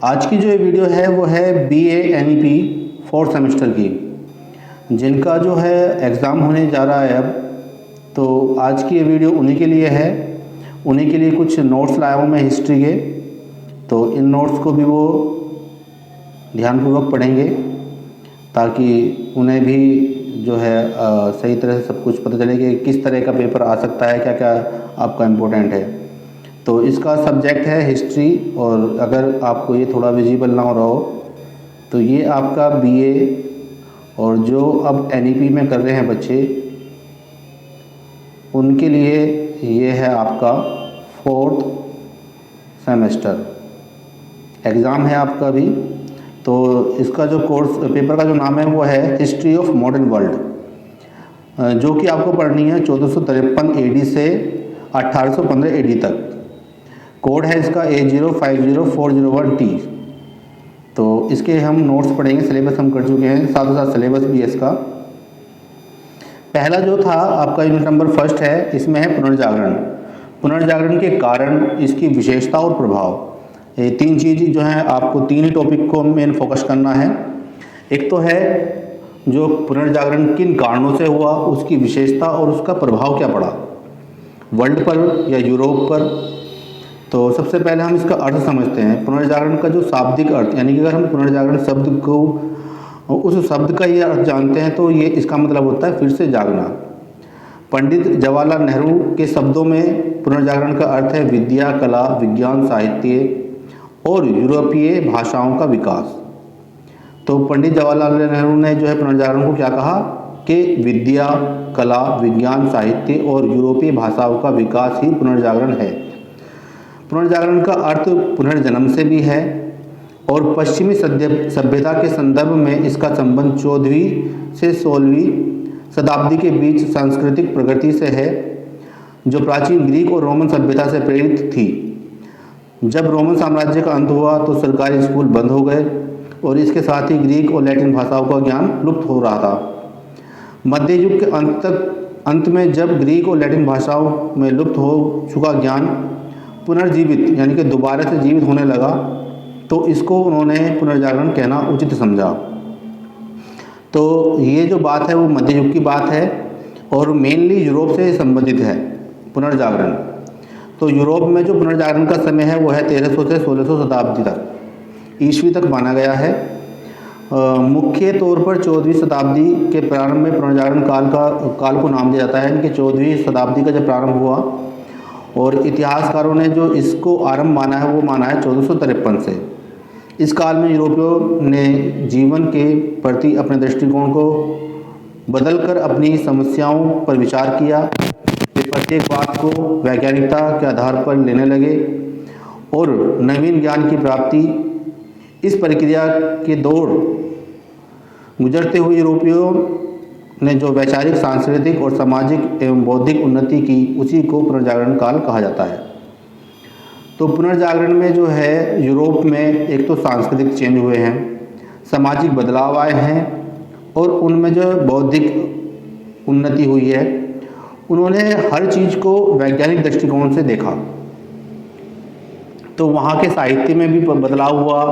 आज की जो ये वीडियो है वो है BA NEP 4th सेमेस्टर की, जिनका जो है एग्ज़ाम होने जा रहा है अब। तो आज की ये वीडियो उन्हीं के लिए है। उन्हीं के लिए कुछ नोट्स लाया हूँ मैं हिस्ट्री के, तो इन नोट्स को भी वो ध्यानपूर्वक पढ़ेंगे ताकि उन्हें भी जो है सही तरह से सब कुछ पता चले कि किस तरह का पेपर आ सकता है, क्या क्या आपका इम्पोर्टेंट है। तो इसका सब्जेक्ट है हिस्ट्री, और अगर आपको ये थोड़ा विजिबल ना हो रहा हो तो ये आपका BA और जो अब NEP में कर रहे हैं बच्चे, उनके लिए ये है आपका 4th सेमेस्टर एग्ज़ाम है आपका भी। तो इसका जो कोर्स पेपर का जो नाम है वो है हिस्ट्री ऑफ मॉडर्न वर्ल्ड, जो कि आपको पढ़नी है 1453 AD से 1815 AD तक। कोड है इसका A050401T। तो इसके हम नोट्स पढ़ेंगे, सिलेबस हम कर चुके हैं, साथ ही साथ सिलेबस भी है इसका। पहला जो था आपका यूनिट नंबर 1 है, इसमें है पुनर्जागरण। पुनर्जागरण के कारण, इसकी विशेषता और प्रभाव, ये तीन चीज़ जो है आपको तीन ही टॉपिक को मेन फोकस करना है। एक तो है जो पुनर्जागरण किन कारणों से हुआ, उसकी विशेषता और उसका प्रभाव क्या पड़ा वर्ल्ड पर या यूरोप पर। तो सबसे पहले हम इसका अर्थ समझते हैं। पुनर्जागरण का जो शाब्दिक अर्थ, यानी कि अगर हम पुनर्जागरण शब्द को, उस शब्द का ये अर्थ जानते हैं तो ये इसका मतलब होता है फिर से जागना। पंडित जवाहरलाल नेहरू के शब्दों में पुनर्जागरण का अर्थ है विद्या, कला, विज्ञान, साहित्य और यूरोपीय भाषाओं का विकास। तो पंडित जवाहरलाल नेहरू ने जो है पुनर्जागरण को क्या कहा कि विद्या, कला, विज्ञान, साहित्य और यूरोपीय भाषाओं का विकास ही पुनर्जागरण है। पुनर्जागरण का अर्थ पुनर्जन्म से भी है, और पश्चिमी सभ्यता के संदर्भ में इसका संबंध 14वीं से 16वीं शताब्दी के बीच सांस्कृतिक प्रगति से है, जो प्राचीन ग्रीक और रोमन सभ्यता से प्रेरित थी। जब रोमन साम्राज्य का अंत हुआ तो सरकारी स्कूल बंद हो गए, और इसके साथ ही ग्रीक और लैटिन भाषाओं का ज्ञान लुप्त हो रहा था। मध्य युग के अंत में जब ग्रीक और लैटिन भाषाओं में लुप्त हो चुका ज्ञान पुनर्जीवित, यानी कि दोबारा से जीवित होने लगा, तो इसको उन्होंने पुनर्जागरण कहना उचित समझा। तो ये जो बात है वो मध्य युग की बात है, और मेनली यूरोप से संबंधित है पुनर्जागरण। तो यूरोप में जो पुनर्जागरण का समय है वो है 1300 से 1600 शताब्दी तक, ईस्वी तक माना गया है। मुख्य तौर पर 14वीं शताब्दी के प्रारंभ में पुनर्जागरण काल को नाम दिया जाता है, इनके 14वीं शताब्दी का जब प्रारंभ हुआ, और इतिहासकारों ने जो इसको आरंभ माना है वो माना है 1453 से। इस काल में यूरोपियों ने जीवन के प्रति अपने दृष्टिकोण को बदलकर अपनी समस्याओं पर विचार किया। वे प्रत्येक बात को वैज्ञानिकता के आधार पर लेने लगे, और नवीन ज्ञान की प्राप्ति, इस प्रक्रिया के दौर गुजरते हुए यूरोपियों ने जो वैचारिक, सांस्कृतिक और सामाजिक एवं बौद्धिक उन्नति की, उसी को पुनर्जागरण काल कहा जाता है। तो पुनर्जागरण में जो है यूरोप में एक तो सांस्कृतिक चेंज हुए हैं, सामाजिक बदलाव आए हैं, और उनमें जो बौद्धिक उन्नति हुई है। उन्होंने हर चीज़ को वैज्ञानिक दृष्टिकोण से देखा। तो वहाँ के साहित्य में भी बदलाव हुआ,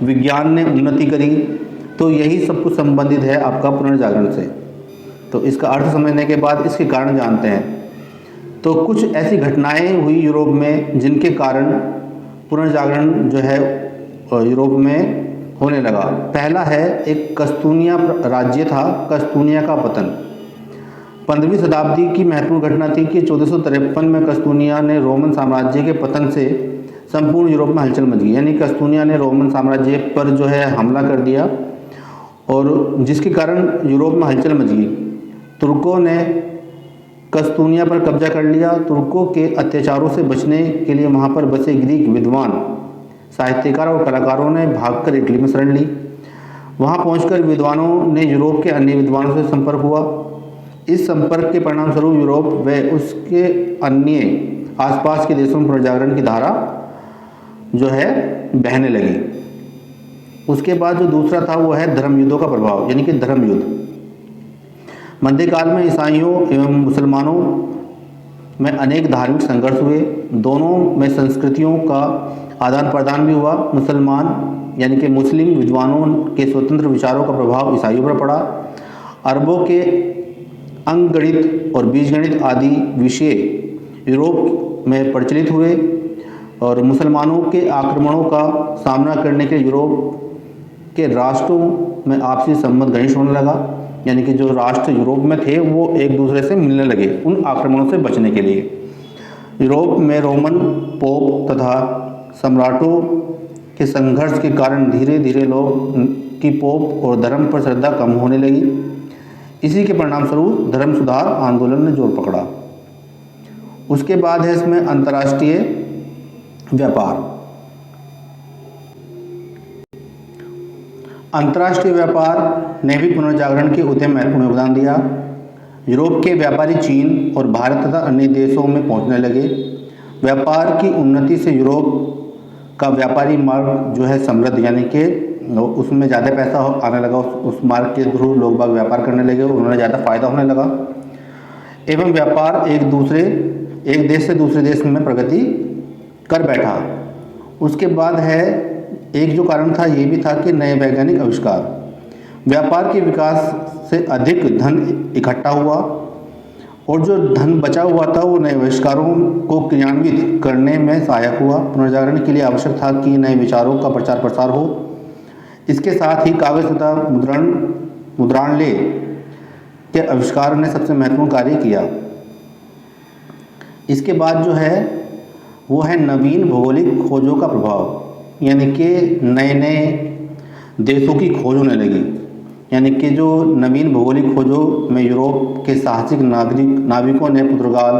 विज्ञान ने उन्नति करी। तो यही सब कुछ संबंधित है आपका पुनर्जागरण से। तो इसका अर्थ समझने के बाद इसके कारण जानते हैं। तो कुछ ऐसी घटनाएं हुई यूरोप में जिनके कारण पुनर्जागरण जो है यूरोप में होने लगा। पहला है, एक कस्तूनिया राज्य था, कस्तूनिया का पतन। 15वीं शताब्दी की महत्वपूर्ण घटना थी कि 1453 में कस्तूनिया ने रोमन साम्राज्य के पतन से संपूर्ण यूरोप में हलचल मच गई। यानी कस्तूनिया ने रोमन साम्राज्य पर जो है हमला कर दिया, और जिसके कारण यूरोप में हलचल मच गई। तुर्कों ने कस्तूनिया पर कब्जा कर लिया। तुर्कों के अत्याचारों से बचने के लिए वहाँ पर बसे ग्रीक विद्वान, साहित्यकार और कलाकारों ने भागकर इटली में शरण ली। वहाँ पहुंचकर विद्वानों ने यूरोप के अन्य विद्वानों से संपर्क हुआ। इस संपर्क के परिणामस्वरूप यूरोप व उसके अन्य आसपास के देशों में पुनर्जागरण की धारा जो है बहने लगी। उसके बाद जो दूसरा था वो है धर्म युद्धों का प्रभाव, यानी कि धर्म युद्ध। मध्यकाल में ईसाइयों एवं मुसलमानों में अनेक धार्मिक संघर्ष हुए। दोनों में संस्कृतियों का आदान प्रदान भी हुआ। मुसलमान यानी कि मुस्लिम विद्वानों के स्वतंत्र विचारों का प्रभाव ईसाइयों पर पड़ा। अरबों के अंकगणित और बीजगणित आदि विषय यूरोप में प्रचलित हुए और मुसलमानों के आक्रमणों का सामना करने के यूरोप के राष्ट्रों में आपसी संबंध घनिष्ठ होने लगा। यानी कि जो राष्ट्र यूरोप में थे वो एक दूसरे से मिलने लगे उन आक्रमणों से बचने के लिए। यूरोप में रोमन पोप तथा सम्राटों के संघर्ष के कारण धीरे धीरे लोग की पोप और धर्म पर श्रद्धा कम होने लगी। इसी के परिणाम स्वरूप धर्म सुधार आंदोलन ने जोर पकड़ा। उसके बाद है इसमें अंतर्राष्ट्रीय व्यापार। अंतर्राष्ट्रीय व्यापार ने भी पुनर्जागरण के उद्यम महत्वपूर्ण योगदान दिया। यूरोप के व्यापारी चीन और भारत तथा अन्य देशों में पहुंचने लगे। व्यापार की उन्नति से यूरोप का व्यापारी मार्ग जो है समृद्ध यानी कि उसमें ज़्यादा पैसा आने लगा। उस मार्ग के थ्रू लोग बाग व्यापार करने लगे, उन्हें ज़्यादा फायदा होने लगा एवं व्यापार एक देश से दूसरे देश में प्रगति कर बैठा। उसके बाद है एक जो कारण था ये भी था कि नए वैज्ञानिक आविष्कार। व्यापार के विकास से अधिक धन इकट्ठा हुआ और जो धन बचा हुआ था वो नए आविष्कारों को क्रियान्वित करने में सहायक हुआ। पुनर्जागरण के लिए आवश्यक था कि नए विचारों का प्रचार प्रसार हो। इसके साथ ही कागज तथा मुद्रणालय के आविष्कार ने सबसे महत्वपूर्ण कार्य किया। इसके बाद जो है वो है नवीन भौगोलिक खोजों का प्रभाव, यानी कि नए नए देशों की खोज होने लगी। यानी कि जो नवीन भौगोलिक खोजों में यूरोप के साहसिक नाविकों ने पुर्तगाल,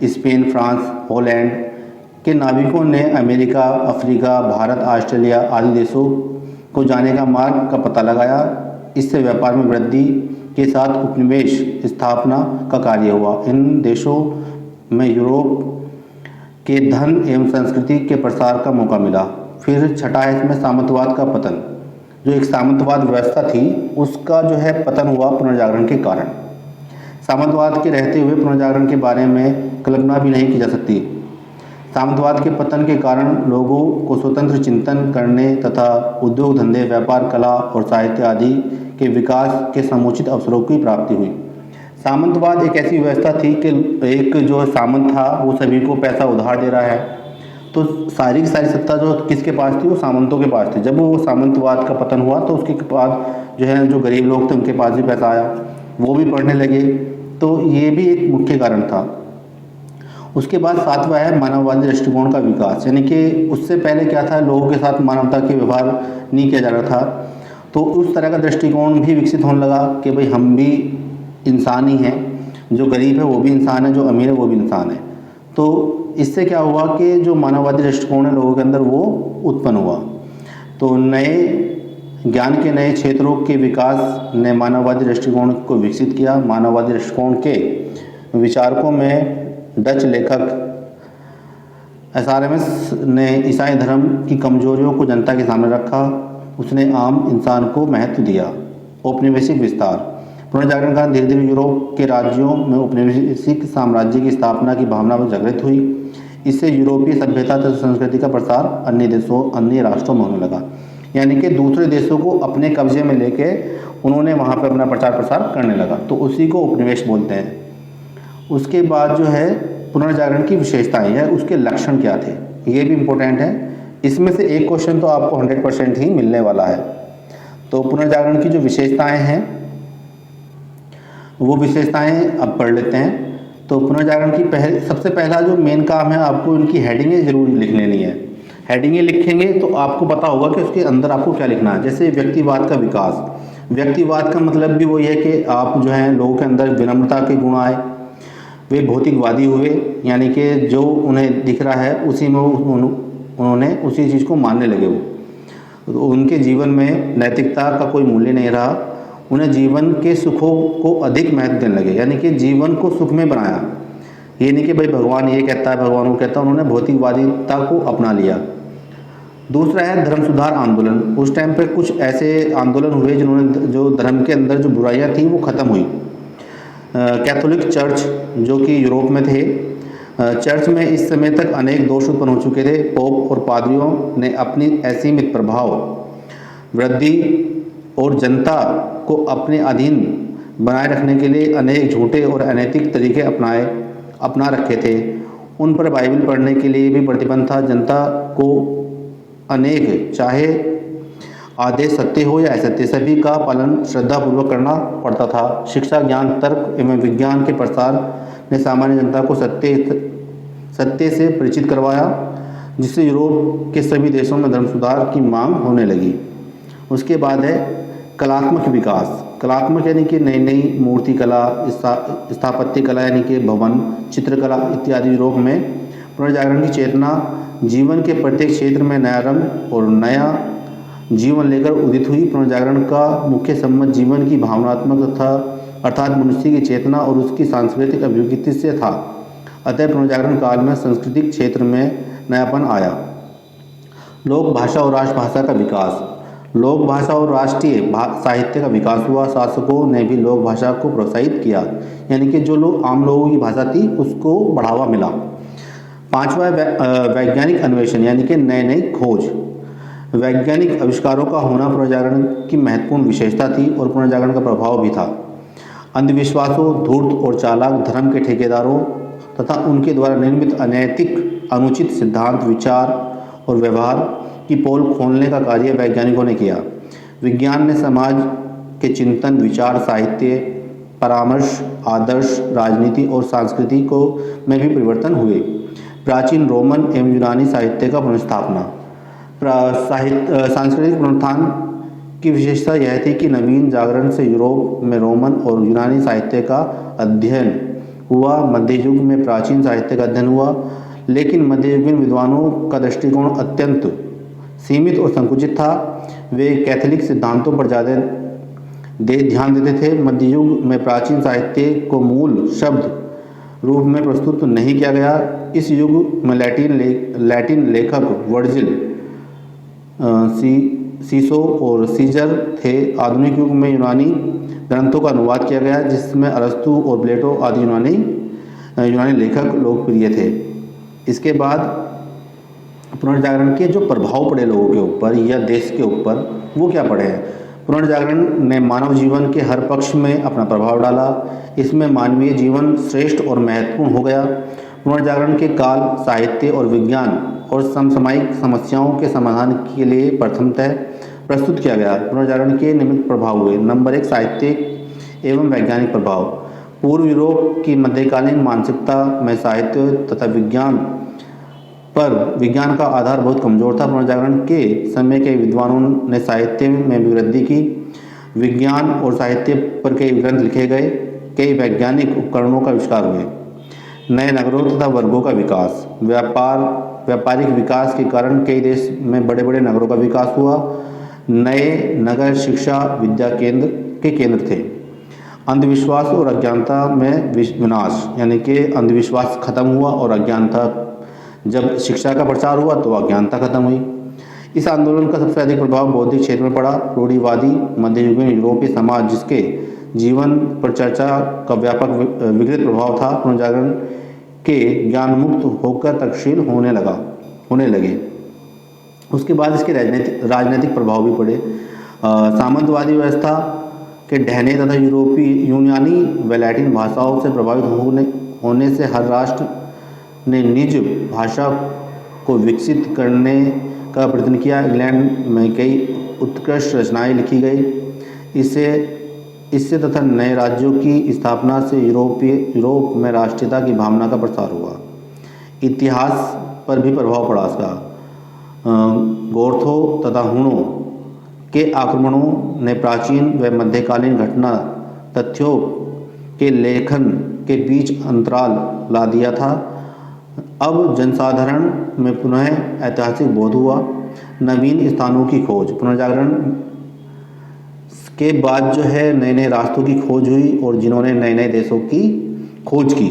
स्पेन, फ्रांस, हॉलैंड के नाविकों ने अमेरिका, अफ्रीका, भारत, ऑस्ट्रेलिया आदि देशों को जाने का मार्ग का पता लगाया। इससे व्यापार में वृद्धि के साथ उपनिवेश स्थापना का कार्य हुआ। इन देशों में यूरोप के धन एवं संस्कृति के प्रसार का मौका मिला। फिर छठा है इसमें सामंतवाद का पतन। जो एक सामंतवाद व्यवस्था थी उसका जो है पतन हुआ पुनर्जागरण के कारण। सामंतवाद के रहते हुए पुनर्जागरण के बारे में कल्पना भी नहीं की जा सकती। सामंतवाद के पतन के कारण लोगों को स्वतंत्र चिंतन करने तथा उद्योग धंधे, व्यापार, कला और साहित्य आदि के विकास के समुचित अवसरों की प्राप्ति हुई। सामंतवाद एक ऐसी व्यवस्था थी कि एक जो सामंत था वो सभी को पैसा उधार दे रहा है, तो सारी की सारी सत्ता जो किसके पास थी वो सामंतों के पास थी। जब वो सामंतवाद का पतन हुआ तो उसके बाद जो है जो गरीब लोग थे उनके पास भी पैसा आया, वो भी पढ़ने लगे। तो ये भी एक मुख्य कारण था। उसके बाद सातवां है मानववादी दृष्टिकोण का विकास। यानी कि उससे पहले क्या था, लोगों के साथ मानवता के व्यवहार नहीं किया जा रहा था, तो उस तरह का दृष्टिकोण भी विकसित होने लगा कि भाई हम भी इंसान ही हैं, जो गरीब है वो भी इंसान है, जो अमीर है वो भी इंसान है। तो इससे क्या हुआ कि जो मानववादी दृष्टिकोण है लोगों के अंदर वो उत्पन्न हुआ। तो नए ज्ञान के नए क्षेत्रों के विकास ने मानववादी दृष्टिकोण को विकसित किया। मानववादी दृष्टिकोण के विचारकों में डच लेखक एसआरएमएस ने ईसाई धर्म की कमजोरियों को जनता के सामने रखा। उसने आम इंसान को महत्व दिया। औपनिवेशिक विस्तार। पुनर्जागरण का धीरे धीरे यूरोप के राज्यों में औपनिवेशिक साम्राज्य की स्थापना की भावना जागृत हुई। इससे यूरोपीय सभ्यता तथा संस्कृति का प्रसार अन्य राष्ट्रों में होने लगा। यानी कि दूसरे देशों को अपने कब्जे में लेके उन्होंने वहाँ पर अपना प्रचार प्रसार करने लगा, तो उसी को उपनिवेश बोलते हैं। उसके बाद जो है पुनर्जागरण की विशेषताएं हैं, उसके लक्षण क्या थे, ये भी इम्पोर्टेंट है। इसमें से एक क्वेश्चन तो आपको 100% ही मिलने वाला है। तो पुनर्जागरण की जो विशेषताएं हैं वो विशेषताएं अब पढ़ लेते हैं। तो पुनर्जागरण की सबसे पहला जो मेन काम है, आपको इनकी हेडिंगें जरूर लिख लेनी है। हेडिंगें लिखेंगे तो आपको पता होगा कि उसके अंदर आपको क्या लिखना है। जैसे व्यक्तिवाद का विकास। व्यक्तिवाद का मतलब भी वही है कि आप जो है लोगों के अंदर विनम्रता के गुण आए, वे भौतिकवादी हुए, यानी कि जो उन्हें दिख रहा है उसी में उन्होंने उसी चीज़ को मानने लगे। वो तो उनके जीवन में नैतिकता का कोई मूल्य नहीं रहा। उन्हें जीवन के सुखों को अधिक महत्व देने लगे, यानी कि जीवन को सुख में बनाया। ये नहीं कि भाई भगवान ये कहता है, भगवान वो कहता है, उन्होंने भौतिकवादिता को अपना लिया। दूसरा है धर्म सुधार आंदोलन। उस टाइम पे कुछ ऐसे आंदोलन हुए जो धर्म के अंदर जो बुराइयां थी वो ख़त्म हुई। कैथोलिक चर्च जो कि यूरोप में थे चर्च में इस समय तक अनेक दोष उत्पन्न हो चुके थे। पोप और पादरियों ने अपनी असीमित प्रभाव, वृद्धि और जनता को अपने अधीन बनाए रखने के लिए अनेक झूठे और अनैतिक तरीके अपना रखे थे। उन पर बाइबल पढ़ने के लिए भी प्रतिबंध था। जनता को अनेक, चाहे आदेश सत्य हो या असत्य, सभी का पालन श्रद्धापूर्वक करना पड़ता था। शिक्षा, ज्ञान, तर्क एवं विज्ञान के प्रसार ने सामान्य जनता को सत्य से परिचित करवाया, जिससे यूरोप के सभी देशों में धर्म सुधार की मांग होने लगी। उसके बाद है कलात्मक विकास। कलात्मक यानी कि नई नई मूर्ति कला, स्थापत्य कला यानी कि भवन, चित्रकला इत्यादि। यूरोप में पुनर्जागरण की चेतना जीवन के प्रत्येक क्षेत्र में नया रंग और नया जीवन लेकर उदित हुई। पुनर्जागरण का मुख्य संबंध जीवन की भावनात्मक तथा अर्थात मनुष्य की चेतना और उसकी सांस्कृतिक अभिव्यक्ति से था। अतः पुनर्जागरण काल में सांस्कृतिक क्षेत्र में नयापन आया। लोक भाषा और राष्ट्रभाषा का विकास। लोक भाषा और राष्ट्रीय साहित्य का विकास हुआ। शासकों ने भी लोक भाषा को प्रोत्साहित किया, यानी कि जो लोग आम लोगों की भाषा थी उसको बढ़ावा मिला। पांचवा वैज्ञानिक अन्वेषण यानी कि नए नए खोज। वैज्ञानिक आविष्कारों का होना पुनर्जागरण की महत्वपूर्ण विशेषता थी और पुनर्जागरण का प्रभाव भी था। अंधविश्वासों, धूर्त और चालाक धर्म के ठेकेदारों तथा उनके द्वारा निर्मित अनैतिक, अनुचित सिद्धांत, विचार और व्यवहार की पोल खोलने का कार्य वैज्ञानिकों ने किया। विज्ञान ने समाज के चिंतन, विचार, साहित्य, परामर्श, आदर्श, राजनीति और संस्कृति को में भी परिवर्तन हुए। प्राचीन रोमन एवं यूनानी साहित्य का पुनर्स्थापना। सांस्कृतिक पुनरुत्थान की विशेषता यह थी कि नवीन जागरण से यूरोप में रोमन और यूनानी साहित्य का अध्ययन हुआ। मध्य युग में प्राचीन साहित्य का अध्ययन हुआ, लेकिन मध्ययुगीन विद्वानों का दृष्टिकोण अत्यंत सीमित और संकुचित था। वे कैथोलिक सिद्धांतों पर ज़्यादा ध्यान देते थे। मध्य युग में प्राचीन साहित्य को मूल शब्द रूप में प्रस्तुत नहीं किया गया। इस युग में लैटिन लेखक वर्जिल, सीसो और सीजर थे। आधुनिक युग में यूनानी ग्रंथों का अनुवाद किया गया, जिसमें अरस्तु और प्लेटो आदि यूनानी लेखक लोकप्रिय थे। इसके बाद पुनर्जागरण के जो प्रभाव पड़े लोगों के ऊपर या देश के ऊपर, वो क्या पड़े हैं। पुनर्जागरण ने मानव जीवन के हर पक्ष में अपना प्रभाव डाला। इसमें मानवीय जीवन श्रेष्ठ और महत्वपूर्ण हो गया। पुनर्जागरण के काल साहित्य और विज्ञान और समसामयिक समस्याओं के समाधान के लिए प्रथमतः प्रस्तुत किया गया। पुनर्जागरण के निम्न प्रभाव हुए। नंबर 1, साहित्यिक एवं वैज्ञानिक प्रभाव। पूर्व यूरोप की मध्यकालीन मानसिकता में साहित्य तथा विज्ञान का आधार बहुत कमजोर था। पुनर्जागरण के समय के विद्वानों ने साहित्य में भी वृद्धि की। विज्ञान और साहित्य पर कई ग्रंथ लिखे गए। कई वैज्ञानिक उपकरणों का आविष्कार हुए। नए नगरों तथा वर्गों का विकास। व्यापारिक विकास के कारण कई देश में बड़े बड़े नगरों का विकास हुआ। नए नगर शिक्षा विद्या के केंद्र थे। अंधविश्वास और अज्ञानता में विनाश, यानी कि अंधविश्वास खत्म हुआ और अज्ञानता, जब शिक्षा का प्रचार हुआ तो अज्ञानता खत्म हुई। इस आंदोलन का सबसे अधिक प्रभाव बौद्धिक क्षेत्र में पड़ा। रूढ़िवादी मध्ययुगीन यूरोपीय समाज, जिसके जीवन पर चर्चा का व्यापक विकृत प्रभाव था, पुनर्जागरण के ज्ञान मुक्त होकर तर्कशील होने लगे। उसके बाद इसके राजनीतिक प्रभाव भी पड़े। सामंतवादी व्यवस्था के ढहने तथा यूनानी व लैटिन भाषाओं से प्रभावित होने से हर राष्ट्र ने निज भाषा को विकसित करने का प्रयत्न किया। इंग्लैंड में कई उत्कृष्ट रचनाएं लिखी गई। इससे तथा नए राज्यों की स्थापना से यूरोप में राष्ट्रीयता की भावना का प्रसार हुआ। इतिहास पर भी प्रभाव पड़ा इसका। गोर्थों तथा हुणों के आक्रमणों ने प्राचीन व मध्यकालीन घटना तथ्यों के लेखन के बीच अंतराल ला दिया था। अब जनसाधारण में पुनः ऐतिहासिक बोध हुआ। नवीन स्थानों की खोज। पुनर्जागरण के बाद जो है नए नए रास्तों की खोज हुई और जिन्होंने नए नए देशों की खोज की,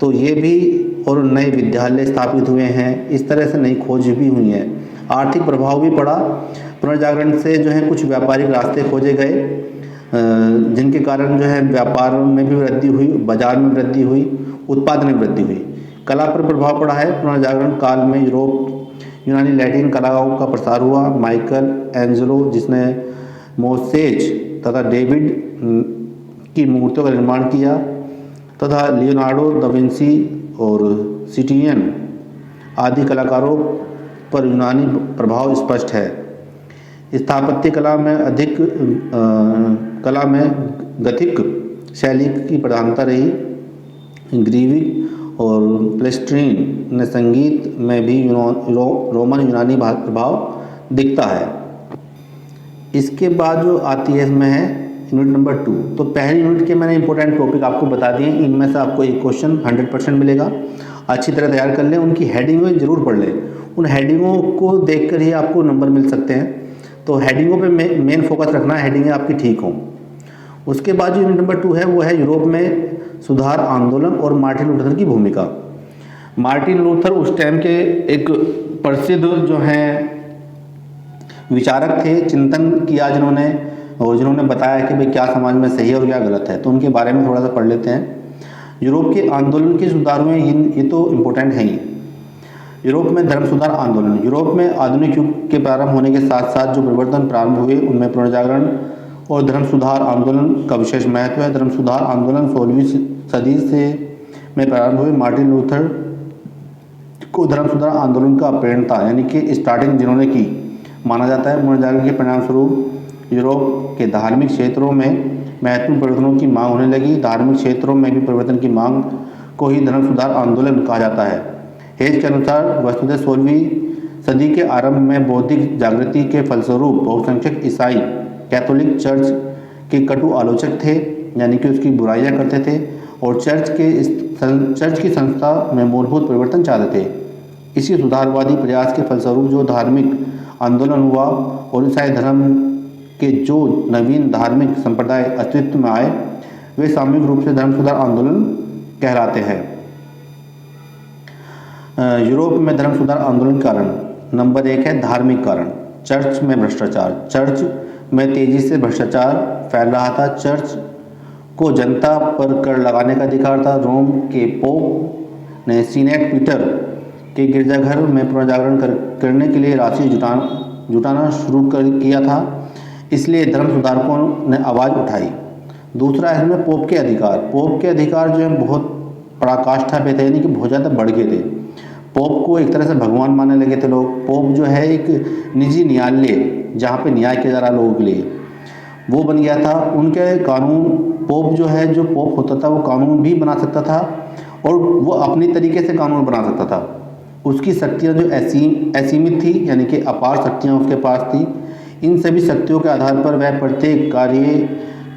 तो ये भी, और नए विद्यालय स्थापित हुए हैं। इस तरह से नई खोज भी हुई है। आर्थिक प्रभाव भी पड़ा। पुनर्जागरण से जो है कुछ व्यापारिक रास्ते खोजे गए, जिनके कारण जो है व्यापार में भी वृद्धि हुई, बाजार में वृद्धि हुई, उत्पादन में वृद्धि हुई। कला पर प्रभाव पड़ा है। पुनर्जागरण काल में यूरोप यूनानी लैटिन कलाओं का प्रसार हुआ। माइकल एंजेलो जिसने मोसेज तथा डेविड की मूर्तियों का निर्माण किया तथा लियोनार्डो दा विंसी और सिटियन आदि कलाकारों पर यूनानी प्रभाव स्पष्ट है। स्थापत्य कला में गथिक शैली की प्रधानता रही। ग्रीविक और प्लेस्ट्रीन ने संगीत में भी रोमन यूनानी प्रभाव दिखता है। इसके बाद जो आती है इसमें है यूनिट नंबर 2। तो पहली यूनिट के मैंने इंपॉर्टेंट टॉपिक आपको बता दिए, इनमें से आपको एक क्वेश्चन 100% मिलेगा। अच्छी तरह तैयार कर लें, उनकी हेडिंगें जरूर पढ़ लें, उन हेडिंगों को देखकर ही आपको नंबर मिल सकते हैं। तो हेडिंगों पे मेन फोकस रखना है, हेडिंगें आपकी ठीक हों। उसके बाद जो यूनिट नंबर 2 है वो है यूरोप में सुधार आंदोलन और मार्टिन लूथर की भूमिका। मार्टिन लूथर उस टाइम के एक प्रसिद्ध जो हैं विचारक थे, चिंतन किया जिन्होंने और जिन्होंने बताया कि भाई क्या समाज में सही है और क्या गलत है। तो उनके बारे में थोड़ा सा पढ़ लेते हैं। यूरोप के आंदोलन के सुधार में ये तो इम्पोर्टेंट है ही। यूरोप में धर्म सुधार आंदोलन। यूरोप में आधुनिक युग के प्रारंभ होने के साथ साथ जो परिवर्तन प्रारंभ हुए उनमें पुनर्जागरण और धर्म सुधार आंदोलन का विशेष महत्व है। धर्म सुधार आंदोलन 16वीं सदी में प्रारंभ हुए। मार्टिन लूथर को धर्म सुधार आंदोलन का प्रेरणा यानी कि स्टार्टिंग जिन्होंने की माना जाता है। पुनर्जागरण के परिणाम स्वरूप यूरोप के धार्मिक क्षेत्रों में महत्वपूर्ण परिवर्तनों की मांग होने लगी। धार्मिक क्षेत्रों में भी परिवर्तन की मांग को ही धर्म सुधार आंदोलन कहा जाता है। हेज के अनुसार वस्तुतः 16वीं सदी के आरंभ में बौद्धिक जागृति के फलस्वरूप बहुसंख्यक ईसाई कैथोलिक चर्च के कटु आलोचक थे, यानी कि उसकी बुराइयां करते थे और चर्च की संस्था में मूलभूत परिवर्तन चाहते थे। इसी सुधारवादी प्रयास के फलस्वरूप जो धार्मिक आंदोलन हुआ और ईसाई धर्म के जो नवीन धार्मिक संप्रदाय अस्तित्व में आए वे सामूहिक रूप से धर्म सुधार आंदोलन कहलाते हैं। यूरोप में धर्म सुधार आंदोलन कारण नंबर 1 है धार्मिक कारण। चर्च में भ्रष्टाचार। चर्च में तेजी से भ्रष्टाचार फैल रहा था। चर्च को जनता पर कर लगाने का अधिकार था। रोम के पोप ने सीनेट पीटर के गिरजाघर में पुनर्जागरण करने के लिए राशि जुटाना शुरू किया था, इसलिए धर्म सुधारकों ने आवाज़ उठाई। दूसरा है इसमें पोप के अधिकार। पोप के अधिकार जो है बहुत पराकाष्ठा पे थे, यानी कि बहुत ज़्यादा बढ़ गए थे। पोप को एक तरह से भगवान मानने लगे थे लोग। पोप जो है एक निजी न्यायालय जहाँ पे न्याय किया जा रहा लोगों के लिए, वो बन गया था। उनके कानून पोप जो पोप होता था वो कानून भी बना सकता था और वो अपनी तरीके से कानून बना सकता था। उसकी शक्तियाँ जो असीमित थी, यानी कि अपार शक्तियाँ उसके पास थी। इन सभी शक्तियों के आधार पर वह प्रत्येक कार्य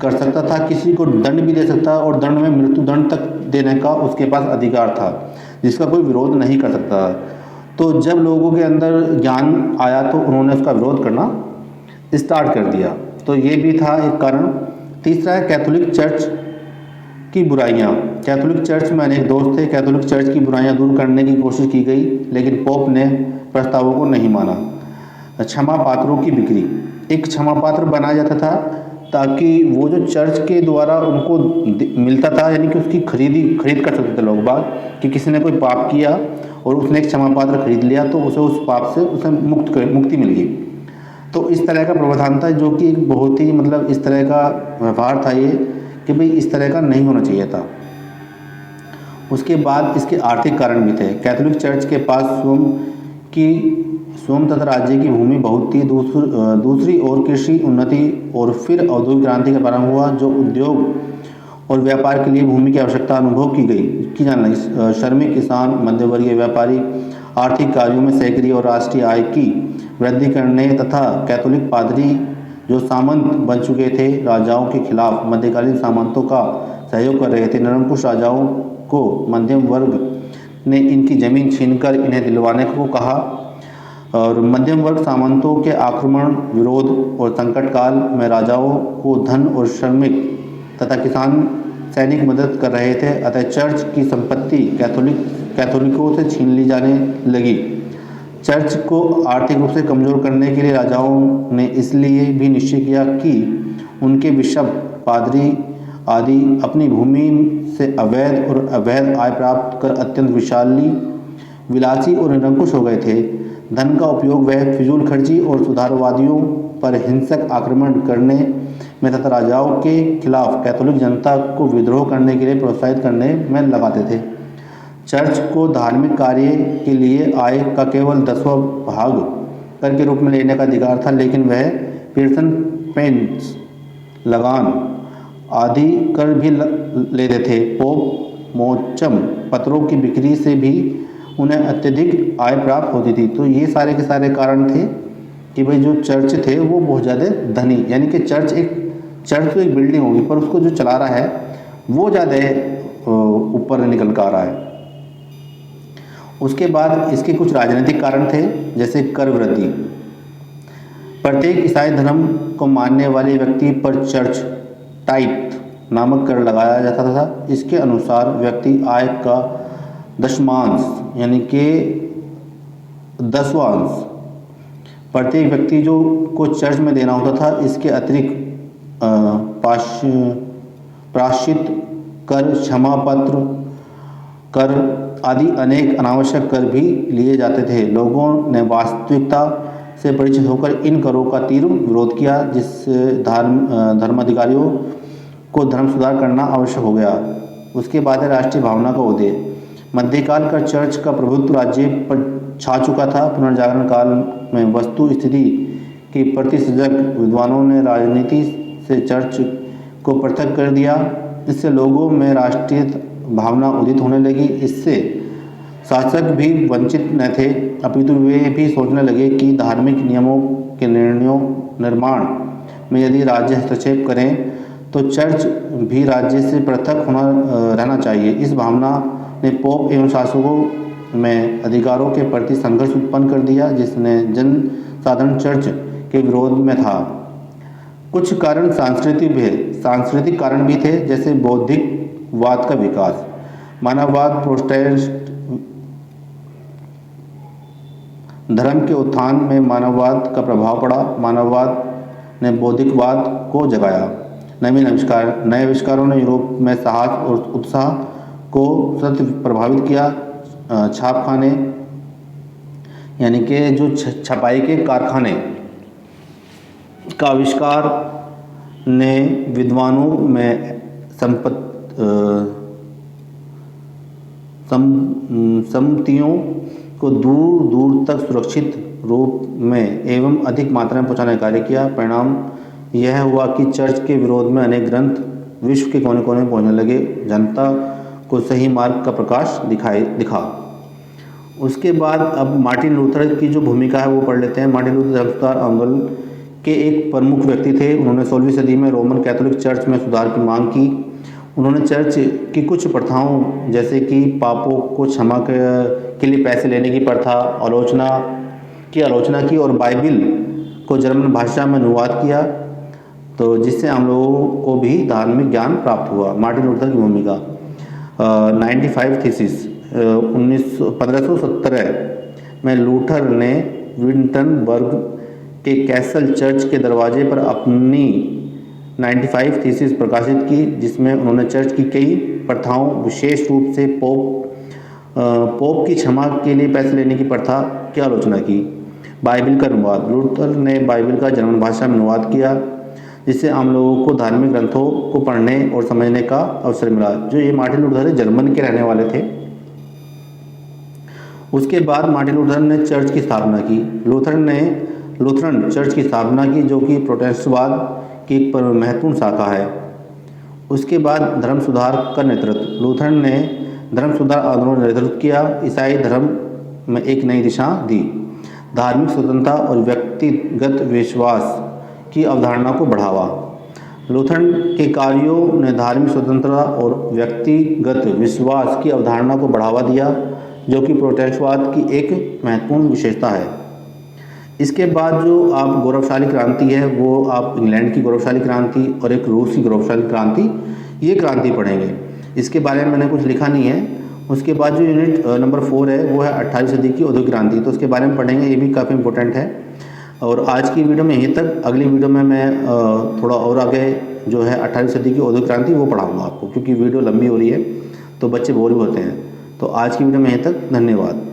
कर सकता था, किसी को दंड भी दे सकता और दंड में मृत्यु दंड तक देने का उसके पास अधिकार था, जिसका कोई विरोध नहीं कर सकता। तो जब लोगों के अंदर ज्ञान आया तो उन्होंने उसका विरोध करना स्टार्ट कर दिया। तो ये भी था एक कारण। तीसरा है कैथोलिक चर्च की बुराइयाँ। कैथोलिक चर्च में अनेक दोष थे। कैथोलिक चर्च की बुराइयाँ दूर करने की कोशिश की गई, लेकिन पोप ने प्रस्तावों को नहीं माना। क्षमा पात्रों की बिक्री। एक क्षमा पात्र बनाया जाता था ताकि वो जो चर्च के द्वारा उनको मिलता था, यानी कि उसकी खरीद कर सकते थे लोग बाग, कि किसी ने कोई पाप किया और उसने एक क्षमा पात्र खरीद लिया तो उसे उस पाप से उसे मुक्ति मिल गई। तो इस तरह का प्रावधान था, जो कि बहुत ही इस तरह का व्यवहार था ये, कि भाई इस तरह का नहीं होना चाहिए था। उसके बाद इसके आर्थिक कारण भी थे। कैथोलिक चर्च के पास स्वयं तथा राज्य की भूमि बहुत थी। दूसरी ओर कृषि उन्नति और फिर औद्योगिक क्रांति का प्रारंभ हुआ, जो उद्योग और व्यापार के लिए भूमि की आवश्यकता अनुभव की जाना। श्रमिक, किसान, मध्यवर्गीय व्यापारी आर्थिक कार्यों में सहकारी और राष्ट्रीय आय की वृद्धि करने तथा कैथोलिक पादरी जो सामंत बन चुके थे राजाओं के खिलाफ मध्यकालीन सामंतों का सहयोग कर रहे थे। निरंकुश राजाओं को मध्यम वर्ग ने इनकी जमीन छीनकर इन्हें दिलवाने को कहा और मध्यम वर्ग सामंतों के आक्रमण, विरोध और संकट काल में राजाओं को धन और श्रमिक तथा किसान सैनिक मदद कर रहे थे। अतः चर्च की संपत्ति कैथोलिकों से छीन ली जाने लगी। चर्च को आर्थिक रूप से कमजोर करने के लिए राजाओं ने इसलिए भी निश्चय किया कि उनके बिशप पादरी आदि अपनी भूमि से अवैध और अवैध आय प्राप्त कर अत्यंत विलासी और निरंकुश हो गए थे। धन का उपयोग वह फिजूल खर्ची और सुधारवादियों पर हिंसक आक्रमण करने में तथा राजाओं के खिलाफ कैथोलिक जनता को विद्रोह करने के लिए प्रोत्साहित करने में लगाते थे। चर्च को धार्मिक कार्य के लिए आय का केवल 10वां भाग कर के रूप में लेने का अधिकार था, लेकिन वह पीरसन पेंस, लगान आदि कर भी लेते थे। पोप मोचम पत्रों की बिक्री से भी उन्हें अत्यधिक आय प्राप्त होती थी। तो ये सारे के सारे कारण थे कि भाई जो चर्च थे वो बहुत ज़्यादा धनी, यानी कि चर्च तो एक बिल्डिंग होगी, पर उसको जो चला रहा है वो ज़्यादा ऊपर निकल कर आ रहा है। उसके बाद इसके कुछ राजनीतिक कारण थे, जैसे कर वृद्धि। प्रत्येक ईसाई धर्म को मानने वाले व्यक्ति पर चर्च टाइथ नामक कर लगाया जाता था। इसके अनुसार व्यक्ति आय का दशमांश यानी कि 10वां अंश प्रत्येक व्यक्ति जो को चर्च में देना होता था। इसके अतिरिक्त प्रायश्चित कर, क्षमा पत्र कर आदि अनेक अनावश्यक कर भी लिए जाते थे। लोगों ने वास्तविकता से परिचित होकर इन करों का तीव्र विरोध किया, जिससे धर्माधिकारियों को धर्म सुधार करना आवश्यक हो गया। उसके बाद है राष्ट्रीय भावना का उदय। मध्यकाल का चर्च का प्रभुत्व राज्य पर छा चुका था। पुनर्जागरण काल में वस्तु स्थिति के प्रति सजग विद्वानों ने राजनीति से चर्च को पृथक कर दिया। इससे लोगों में राष्ट्रीय भावना उदित होने लगी। इससे शासक भी वंचित न थे, अपितु वे भी सोचने लगे कि धार्मिक नियमों के निर्माण में यदि राज्य हस्तक्षेप करें तो चर्च भी राज्य से पृथक रहना चाहिए। इस भावना ने पोप एवं शासकों में अधिकारों के प्रति संघर्ष उत्पन्न कर दिया, जिसने जन साधारण चर्च के विरोध में था। कुछ कारण सांस्कृतिक कारण भी थे, जैसे बौद्धिकवाद का विकास, मानववाद, प्रोटेस्टेंट धर्म के उत्थान में मानववाद का प्रभाव पड़ा। मानववाद ने बौद्धिकवाद को जगाया। नए आविष्कारों ने यूरोप में साहस और उत्साह को सतत प्रभावित किया। छापखाने यानी कि जो छपाई के कारखाने का आविष्कार ने विद्वानों में सम्मतियों को दूर दूर तक सुरक्षित रूप में एवं अधिक मात्रा में पहुंचाने का कार्य किया। परिणाम यह हुआ कि चर्च के विरोध में अनेक ग्रंथ विश्व के कोने कोने में पहुंचने लगे। जनता को सही मार्ग का प्रकाश दिखा। उसके बाद अब मार्टिन लूथर की जो भूमिका है वो पढ़ लेते हैं। मार्टिन लूथर धर्म सुधार आंदोलन के एक प्रमुख व्यक्ति थे। उन्होंने 16वीं सदी में रोमन कैथोलिक चर्च में सुधार की मांग की। उन्होंने चर्च की कुछ प्रथाओं जैसे कि पापों को क्षमा के लिए पैसे लेने की प्रथा आलोचना की और बाइबिल को जर्मन भाषा में अनुवाद किया, तो जिससे हम लोगों को भी धार्मिक ज्ञान प्राप्त हुआ। मार्टिन लूथर की भूमिका 95 थीसिस 1517 में लूथर ने विंटनबर्ग के कैसल चर्च के दरवाजे पर अपनी 95 थीसिस प्रकाशित की, जिसमें उन्होंने चर्च की कई प्रथाओं, विशेष रूप से पोप की क्षमा के लिए पैसे लेने की प्रथा की आलोचना की। बाइबिल का अनुवाद। लूथर ने बाइबिल का जर्मन भाषा में अनुवाद किया, जिससे आम लोगों को धार्मिक ग्रंथों को पढ़ने और समझने का अवसर मिला। जो ये मार्टिन लूथर जर्मन के रहने वाले थे। उसके बाद मार्टिन लूथर ने चर्च की स्थापना की। लूथरन चर्च की स्थापना की, जो कि प्रोटेस्टेंटवाद की एक महत्वपूर्ण शाखा है। उसके बाद धर्म सुधार का नेतृत्व। लूथर ने धर्म सुधार आंदोलन का नेतृत्व किया। ईसाई धर्म में एक नई दिशा दी। धार्मिक स्वतंत्रता और व्यक्तिगत विश्वास की अवधारणा को बढ़ावा। लूथर के कार्यों ने धार्मिक स्वतंत्रता और व्यक्तिगत विश्वास की अवधारणा को बढ़ावा दिया, जो कि प्रोटेस्टेंटवाद की एक महत्वपूर्ण विशेषता है। इसके बाद जो आप गौरवशाली क्रांति है, वो आप इंग्लैंड की गौरवशाली क्रांति और एक रूस की गौरवशाली क्रांति, ये क्रांति पढ़ेंगे। इसके बारे में मैंने कुछ लिखा नहीं है। उसके बाद जो यूनिट नंबर 4 है वो है 18वीं सदी की औद्योगिक क्रांति, तो उसके बारे में पढ़ेंगे। ये भी काफ़ी इंपॉर्टेंट है। और आज की वीडियो में यहीं तक। अगली वीडियो में मैं थोड़ा और आगे जो है 18वीं सदी की औद्योगिक क्रांति वो पढ़ाऊँगा आपको, क्योंकि वीडियो लंबी हो रही है तो बच्चे बोर भी होते हैं। तो आज की वीडियो में यहीं तक, धन्यवाद।